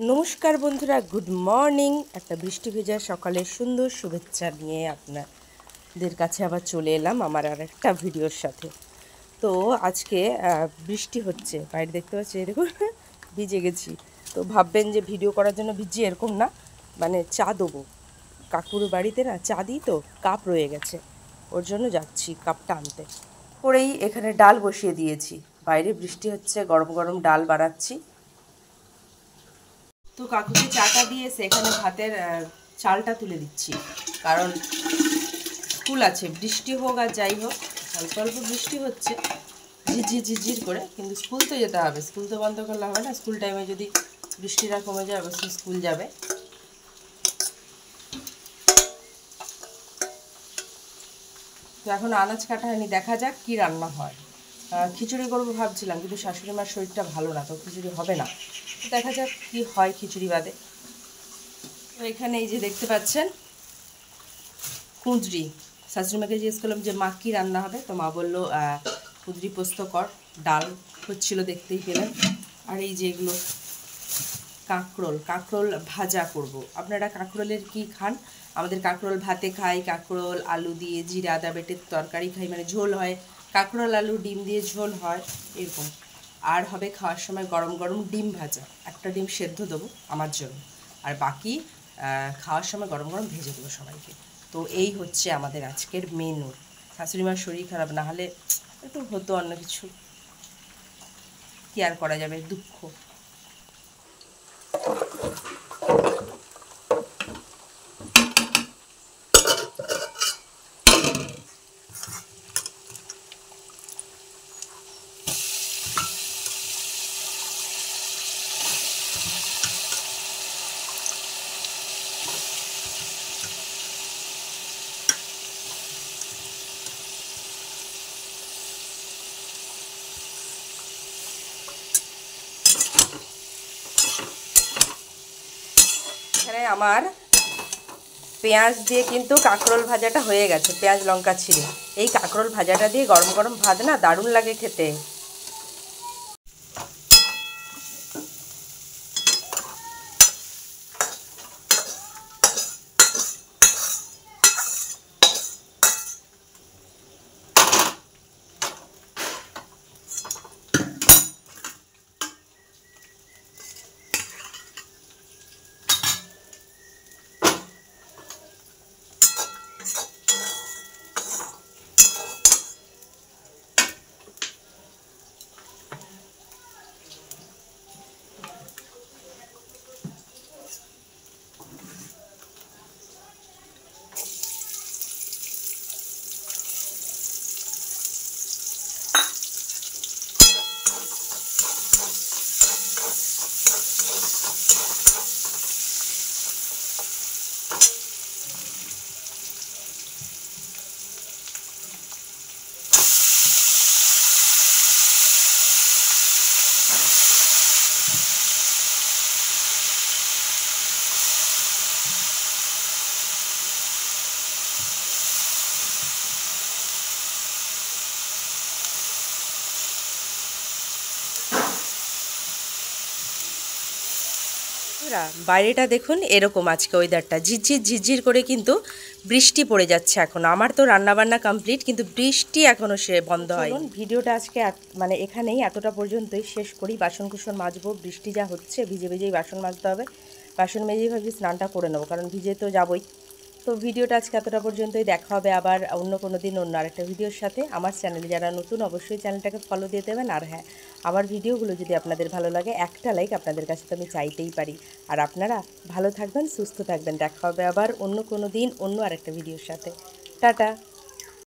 নমস্কার বন্ধুরা, good morning. একটা বৃষ্টি ভেজা সকালের সুন্দর শুভেচ্ছা নিয়ে আপনাদের কাছে আবার চলে এলাম আমার আর একটা ভিডিওর সাথে। তো আজকে বৃষ্টি হচ্ছে, বাইরে দেখতে পাচ্ছি, এরকম ভিজে গেছি। তো ভাববেন যে ভিডিও করার জন্য ভিজি, এরকম না, মানে চা দেবো কাকুর বাড়িতে, না চা দিই, তো কাপ রয়ে গেছে, ওর জন্য যাচ্ছি কাপটা আনতে। করেই এখানে ডাল বসিয়ে দিয়েছি, বাইরে বৃষ্টি হচ্ছে, গরম গরম ডাল বানাচ্ছি। তো কাকুকে চাটা দিয়ে এখানে ভাতের চালটা তুলে দিচ্ছি, কারণ স্কুল আছে, বৃষ্টি হোক আর যাই হোক, অল্প অল্প বৃষ্টি হচ্ছে ঝিরঝির ঝিরঝির করে, কিন্তু স্কুল তো যেতে হবে, স্কুল তো বন্ধ করলে হবে না। স্কুল টাইমে যদি বৃষ্টিটা কমে যায় অবশ্যই স্কুল যাবে। তো এখন আনাজ কাটা হয়নি, দেখা যাক কি রান্না হয়। খিচুড়ি করবো ভাবছিলাম, কিন্তু শাশুড়ি মার শরীরটা ভালো না, তো খিচুড়ি হবে না। তো দেখা যাক কি হয় খিচুড়ি বাদে। তো এখানে এই যে দেখতে পাচ্ছেন কুঁদরি, শাশুড়িমাকে জিজ্ঞেস করলাম যে মা কী রান্না হবে, তো মা বললো কুঁদরি পোস্ত কর। ডাল হচ্ছিল, দেখতেই পেলেন। আর এই যে এগুলো কাঁকরোল ভাজা করব। আপনারা কাঁকরোলের কি খান? আমাদের কাঁকরোল ভাতে খাই, কাঁকরোল আলু দিয়ে জিরা আদা বেটে তরকারি খাই, মানে ঝোল হয়, কাঁকরোল আলু ডিম দিয়ে ঝোল হয়, এরকম। আর হবে খাওয়ার সময় গরম গরম ডিম ভাজা, একটা ডিম সেদ্ধ দেবো আমার জন্য, আর বাকি খাওয়ার সময় গরম গরম ভেজে দেবো সবাইকে। তো এই হচ্ছে আমাদের আজকের মেনু। শাশুড়িমার শরীর খারাপ, না হলে একটু হতো অন্য কিছু, কি আর করা যাবে, দুঃখ। এখানে আমার পেঁয়াজ দিয়ে কিন্তু কাঁকরোল ভাজাটা হয়ে গেছে, পেঁয়াজ লঙ্কা ছিঁড়ে। এই কাঁকরোল ভাজাটা দিয়ে গরম গরম ভাত না দারুণ লাগে খেতে। বাইরেটা দেখুন, এরকম আজকে ওয়েদারটা ঝিরঝির ঝিরঝির করে কিন্তু বৃষ্টি পড়ে যাচ্ছে। এখন আমার তো রান্নাবান্না কমপ্লিট, কিন্তু বৃষ্টি এখনও সে বন্ধ হয়। ভিডিওটা আজকে মানে এখানেই এতটা পর্যন্তই শেষ করি। বাসন কুসন মাজবো, বৃষ্টি যা হচ্ছে ভিজে ভিজেই বাসন মাজতে হবে। বাসন মেজেই ভাবছি স্নানটা করে নেবো, কারণ ভিজে তো যাবই। তো ভিডিওটা আজকে এতটা পর্যন্তই, দেখা হবে আবার অন্য কোনো দিন অন্য আরেকটা ভিডিওর সাথে। আমার চ্যানেলে যারা নতুন অবশ্যই চ্যানেলটাকে ফলো দিয়ে দেবেন। আর হ্যাঁ, আমার ভিডিওগুলো যদি আপনাদের ভালো লাগে, একটা লাইক আপনাদের কাছে তো আমি চাইতেই পারি। আর আপনারা ভালো থাকবেন, সুস্থ থাকবেন, দেখা হবে আবার অন্য কোনো দিন অন্য আরেকটা ভিডিওর সাথে। টাটা।